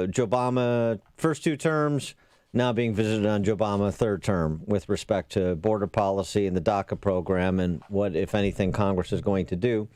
Joe Obama first two terms, now being visited on Joe Obama third term with respect to border policy and the DACA program and what, if anything, Congress is going to do.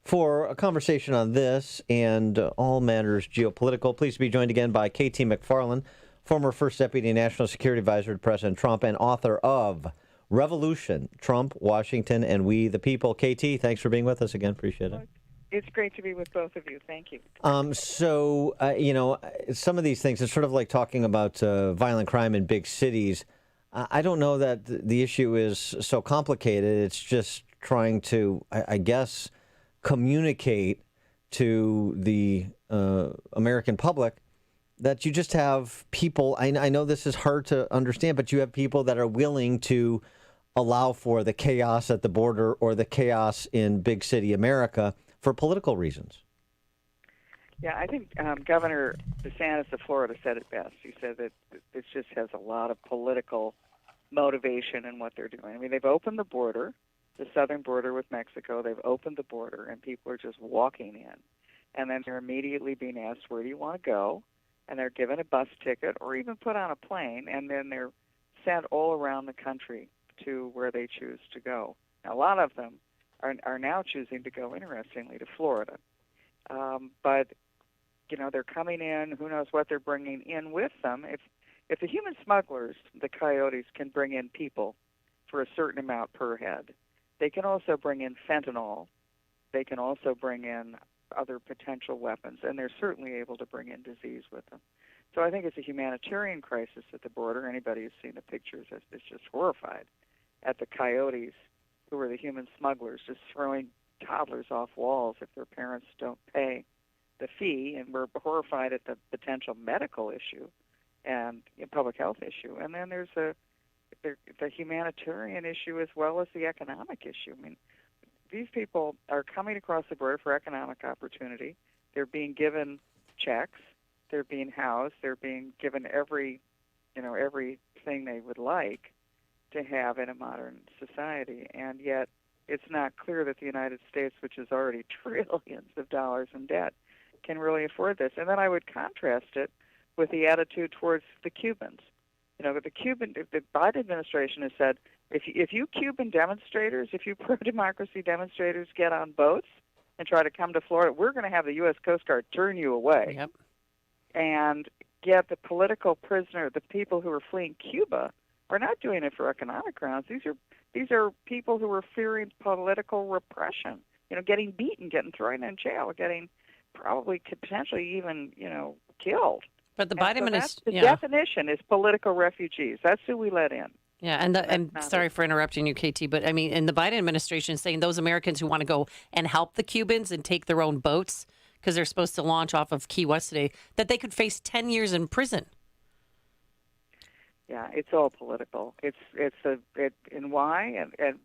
For a conversation on this and all matters geopolitical, pleased to be joined again by KT McFarland, former First Deputy National Security Advisor to President Trump and author of Revolution, Trump, Washington, and We the People. KT, thanks for being with us again. Appreciate it. It's great to be with both of you. Thank you. Some of these things, it's sort of like talking about violent crime in big cities. I don't know that the issue is so complicated. It's just trying to, I guess, communicate to the American public that you just have people. I know this is hard to understand, but you have people that are willing to allow for the chaos at the border or the chaos in big city America for political reasons. Yeah, I think Governor DeSantis of Florida said it best. He said that this just has a lot of political motivation in what they're doing. I mean, they've opened the border, the southern border with Mexico. They've opened the border, and people are just walking in. And then they're immediately being asked, where do you want to go? And they're given a bus ticket or even put on a plane, and then they're sent all around the country to where they choose to go. Now, a lot of them are now choosing to go, interestingly, to Florida. But, you know, they're coming in. Who knows what they're bringing in with them. If the human smugglers, the coyotes, can bring in people for a certain amount per head, they can also bring in fentanyl. They can also bring in other potential weapons, and they're certainly able to bring in disease with them. So I think it's a humanitarian crisis at the border. Anybody who's seen the pictures is just horrified at the coyotes, who are the human smugglers, just throwing toddlers off walls if their parents don't pay the fee, and we're horrified at the potential medical issue and public health issue. And then there's the humanitarian issue as well as the economic issue. I mean, these people are coming across the border for economic opportunity. They're being given checks. They're being housed. They're being given everything they would like to have in a modern society. And yet it's not clear that the United States, which is already trillions of dollars in debt, can really afford this. And then I would contrast it with the attitude towards the Cubans. You know, the Biden administration has said, if you Cuban demonstrators, if you pro-democracy demonstrators get on boats and try to come to Florida, we're going to have the U.S. Coast Guard turn you away. Yep. And yet the political prisoner, the people who are fleeing Cuba, are not doing it for economic grounds. These are people who are fearing political repression, getting beaten, getting thrown in jail, getting probably potentially even, killed. But the Biden administration, the definition is political refugees. That's who we let in. Yeah, and sorry for interrupting you, KT, but I mean, and the Biden administration is saying those Americans who want to go and help the Cubans and take their own boats because they're supposed to launch off of Key West today, that they could face 10 years in prison. Yeah, it's all political. And why? And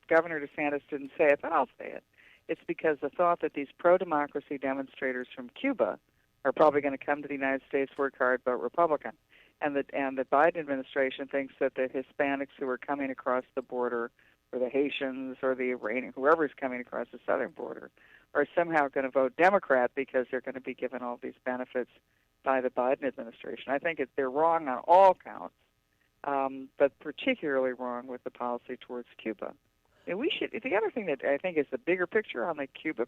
Governor DeSantis didn't say it, but I'll say it. It's because the thought that these pro-democracy demonstrators from Cuba are probably going to come to the United States, work hard, vote Republican. And the Biden administration thinks that the Hispanics who are coming across the border, or the Haitians, or the Iranian, whoever's coming across the southern border, are somehow going to vote Democrat because they're going to be given all these benefits by the Biden administration. I think they're wrong on all counts, but particularly wrong with the policy towards Cuba. And the other thing that I think is the bigger picture on the Cuba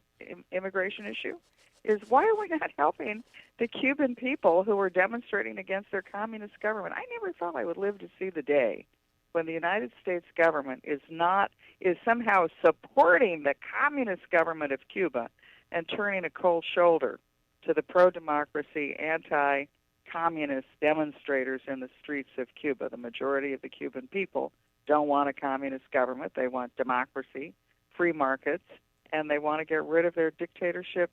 immigration issue is, why are we not helping the Cuban people who are demonstrating against their communist government? I never thought I would live to see the day when the United States government is somehow supporting the communist government of Cuba and turning a cold shoulder to the pro-democracy, anti-communist demonstrators in the streets of Cuba. The majority of the Cuban people don't want a communist government. They want democracy, free markets, and they want to get rid of their dictatorship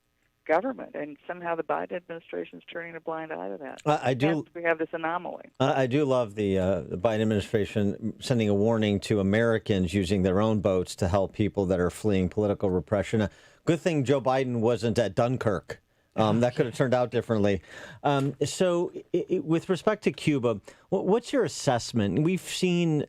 government. And somehow the Biden administration is turning a blind eye to that. Hence, we have this anomaly. I do love the Biden administration sending a warning to Americans using their own boats to help people that are fleeing political repression. Good thing Joe Biden wasn't at Dunkirk. That could have turned out differently. So with respect to Cuba, what's your assessment? We've seen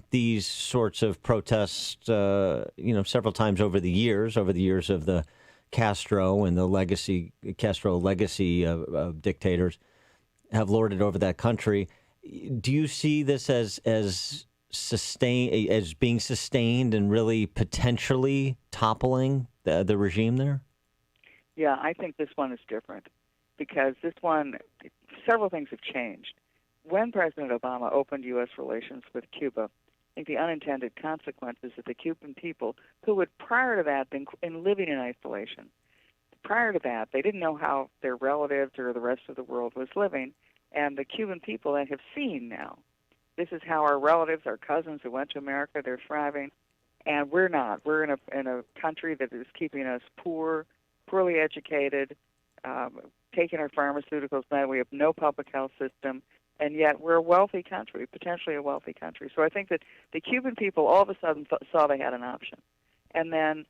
these sorts of protests, several times over the years of the Castro and the Castro legacy of dictators. have lorded over that country. Do you see this as being sustained and really potentially toppling the regime there? Yeah, I think this one is different because this one, several things have changed. When President Obama opened U.S. relations with Cuba, I think the unintended consequences of the Cuban people, who had prior to that been living in isolation, prior to that, they didn't know how their relatives or the rest of the world was living, and the Cuban people they have seen now. This is how our relatives, our cousins who went to America, they're thriving, and we're not. We're in a country that is keeping us poor, poorly educated, taking our pharmaceuticals now. We have no public health system, and yet we're a wealthy country, potentially a wealthy country. So I think that the Cuban people all of a sudden saw they had an option. And then,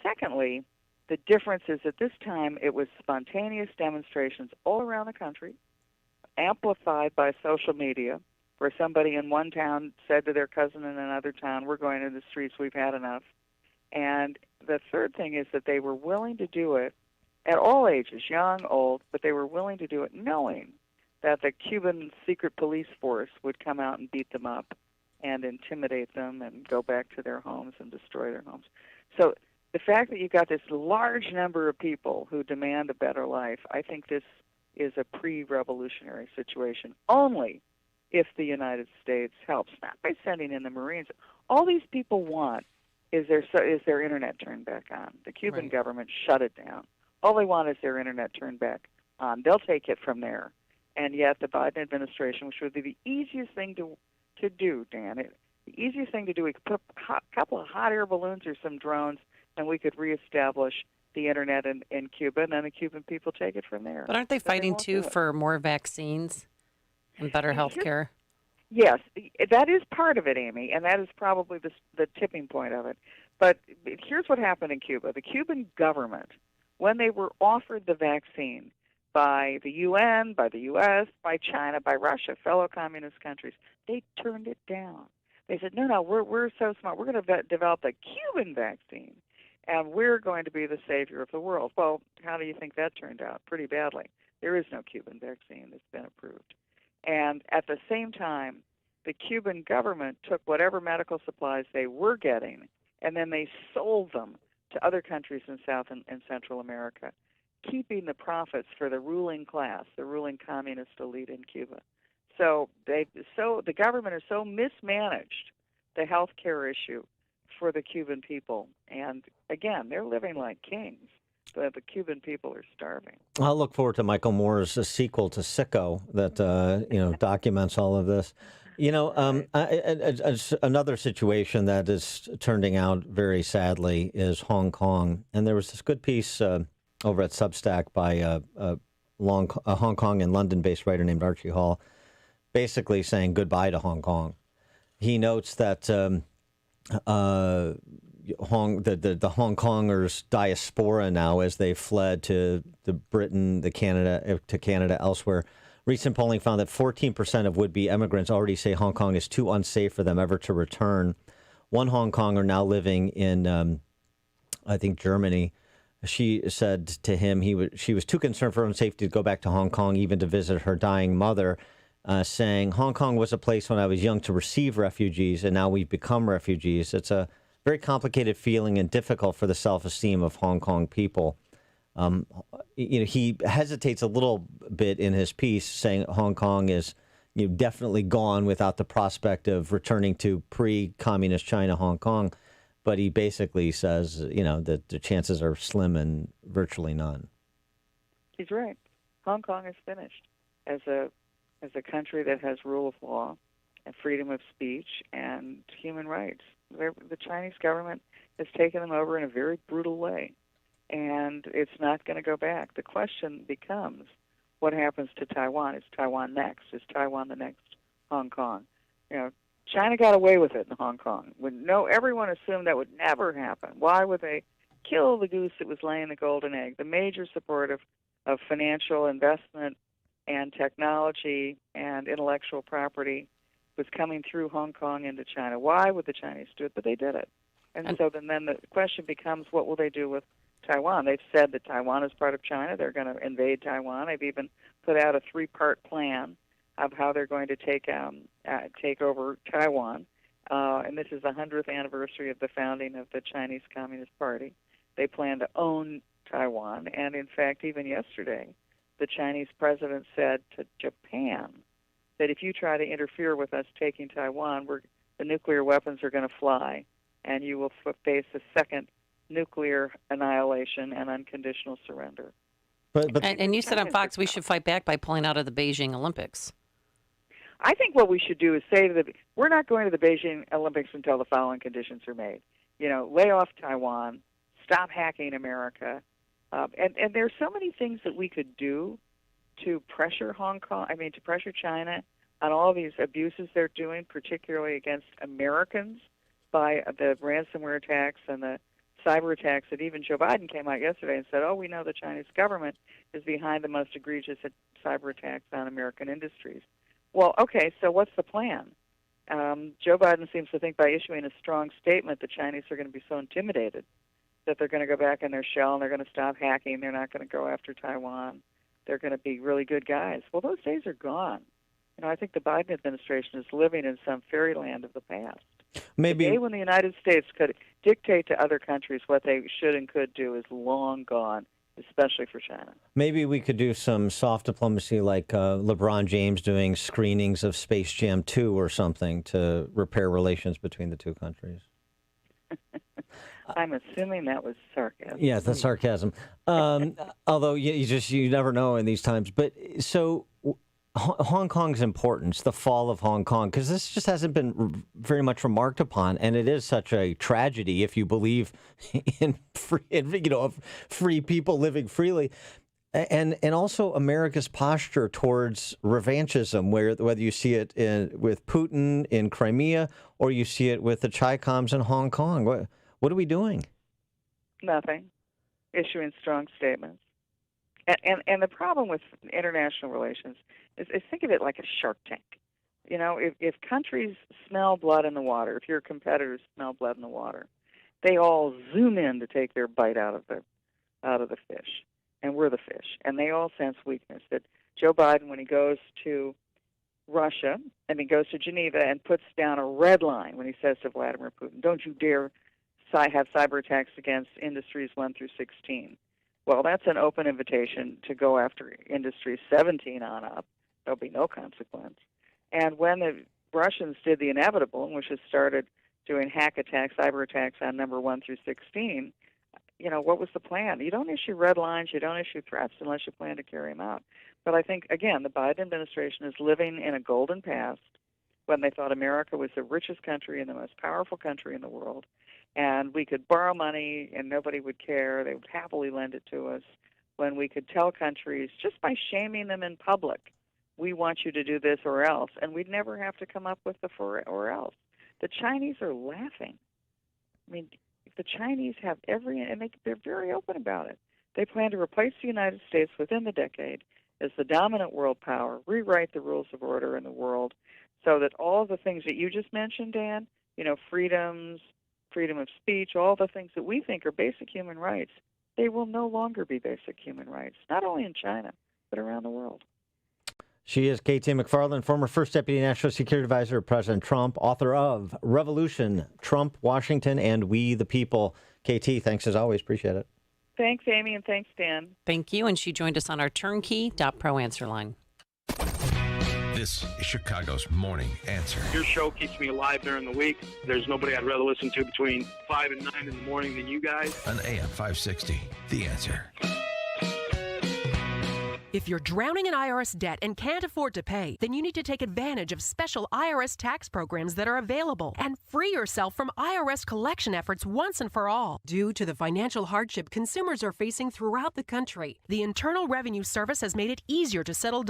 secondly, the difference is at this time it was spontaneous demonstrations all around the country, amplified by social media, where somebody in one town said to their cousin in another town, we're going to the streets, we've had enough. And the third thing is that they were willing to do it at all ages, young, old, but they were willing to do it knowing that the Cuban secret police force would come out and beat them up and intimidate them and go back to their homes and destroy their homes. So the fact that you've got this large number of people who demand a better life, I think this is a pre-revolutionary situation only if the United States helps, not by sending in the Marines. All these people want is their internet turned back on. The Cuban government shut it down. All they want is their internet turned back on. They'll take it from there. And yet the Biden administration, which would be the easiest thing to do, Dan, the easiest thing to do, we could put a couple of hot air balloons or some drones, and we could reestablish the internet in Cuba, and then the Cuban people take it from there. But aren't they fighting, too, for more vaccines and better health care? Yes, that is part of it, Amy, and that is probably the tipping point of it. But here's what happened in Cuba. The Cuban government, when they were offered the vaccine by the UN, by the U.S., by China, by Russia, fellow communist countries, they turned it down. They said, no, we're so smart. We're going to develop a Cuban vaccine, and we're going to be the savior of the world. Well, how do you think that turned out? Pretty badly. There is no Cuban vaccine that's been approved. And at the same time, the Cuban government took whatever medical supplies they were getting, and then they sold them to other countries in South and Central America, keeping the profits for the ruling class, the ruling communist elite in Cuba. So the government has so mismanaged the health care issue for the Cuban people. And again, they're living like kings. But the Cuban people are starving. I'll look forward to Michael Moore's sequel to Sicko that documents all of this. Another situation that is turning out very sadly is Hong Kong. And there was this good piece over at Substack by a Hong Kong and London-based writer named Archie Hall, basically saying goodbye to Hong Kong. He notes that the Hong Kongers diaspora now, as they fled to Britain, to Canada, elsewhere. Recent polling found that 14% of would-be immigrants already say Hong Kong is too unsafe for them ever to return. One Hong Konger now living in, I think, Germany. She said to him she was too concerned for her own safety to go back to Hong Kong, even to visit her dying mother, saying, Hong Kong was a place when I was young to receive refugees, and now we've become refugees. It's a very complicated feeling and difficult for the self-esteem of Hong Kong people. He hesitates a little bit in his piece, saying Hong Kong is definitely gone without the prospect of returning to pre-communist China, Hong Kong. But he basically says, that the chances are slim and virtually none. He's right. Hong Kong is finished as a country that has rule of law and freedom of speech and human rights. The Chinese government has taken them over in a very brutal way, and it's not going to go back. The question becomes, what happens to Taiwan? Is Taiwan next? Is Taiwan the next Hong Kong? China got away with it in Hong Kong. Everyone assumed that would never happen. Why would they kill the goose that was laying the golden egg? The major support of financial investment and technology and intellectual property was coming through Hong Kong into China. Why would the Chinese do it? But they did it. And so then the question becomes, what will they do with Taiwan? They've said that Taiwan is part of China. They're going to invade Taiwan. They've even put out a 3-part plan of how they're going to take over Taiwan. And this is the 100th anniversary of the founding of the Chinese Communist Party. They plan to own Taiwan. And in fact, even yesterday, the Chinese president said to Japan that if you try to interfere with us taking Taiwan, the nuclear weapons are going to fly, and you will face a second nuclear annihilation and unconditional surrender. And you said on Fox we should fight back by pulling out of the Beijing Olympics. I think what we should do is say that we're not going to the Beijing Olympics until the following conditions are made. Lay off Taiwan, stop hacking America, and there's so many things that we could do to pressure to pressure China on all these abuses they're doing, particularly against Americans by the ransomware attacks and the cyber attacks that even Joe Biden came out yesterday and said, we know the Chinese government is behind the most egregious cyber attacks on American industries. Well, okay, so what's the plan? Joe Biden seems to think by issuing a strong statement, the Chinese are going to be so intimidated that they're going to go back in their shell and they're going to stop hacking. They're not going to go after Taiwan. They're going to be really good guys. Well, those days are gone. I think the Biden administration is living in some fairyland of the past. Maybe the day when the United States could dictate to other countries what they should and could do is long gone, especially for China. Maybe we could do some soft diplomacy like LeBron James doing screenings of Space Jam 2 or something to repair relations between the two countries. I'm assuming that was sarcasm. Yes, that's sarcasm. Although you never know in these times. But so Hong Kong's importance, the fall of Hong Kong, because this just hasn't been very much remarked upon, and it is such a tragedy if you believe in free people living freely, and also America's posture towards revanchism, whether you see it with Putin in Crimea or you see it with the Chi-Coms in Hong Kong. What are we doing? Nothing. Issuing strong statements. And the problem with international relations is think of it like a Shark Tank. If countries smell blood in the water, if your competitors smell blood in the water, they all zoom in to take their bite out of the fish, and we're the fish. And they all sense weakness. That Joe Biden, when he goes to Russia, and he goes to Geneva and puts down a red line when he says to Vladimir Putin, "Don't you dare have cyber attacks against industries 1 through 16." Well, that's an open invitation to go after industry 17 on up. There'll be no consequence. And when the Russians did the inevitable, which is started doing hack attacks, cyber attacks on number 1 through 16, what was the plan? You don't issue red lines, you don't issue threats unless you plan to carry them out. But I think, again, the Biden administration is living in a golden past when they thought America was the richest country and the most powerful country in the world. And we could borrow money and nobody would care. They would happily lend it to us. When we could tell countries, just by shaming them in public, we want you to do this or else. And we'd never have to come up with the for or else. The Chinese are laughing. I mean, the Chinese have and they're very open about it. They plan to replace the United States within the decade as the dominant world power, rewrite the rules of order in the world so that all the things that you just mentioned, Dan, freedoms, freedom of speech, all the things that we think are basic human rights, they will no longer be basic human rights, not only in China, but around the world. She is KT McFarland, former First Deputy National Security Advisor of President Trump, author of Revolution, Trump, Washington, and We the People. KT, thanks as always. Appreciate it. Thanks, Amy, and thanks, Dan. Thank you. And she joined us on our turnkey.pro answer line. This is Chicago's Morning Answer. Your show keeps me alive during the week. There's nobody I'd rather listen to between 5 and 9 in the morning than you guys. On AM 560, The Answer. If you're drowning in IRS debt and can't afford to pay, then you need to take advantage of special IRS tax programs that are available and free yourself from IRS collection efforts once and for all. Due to the financial hardship consumers are facing throughout the country, the Internal Revenue Service has made it easier to settle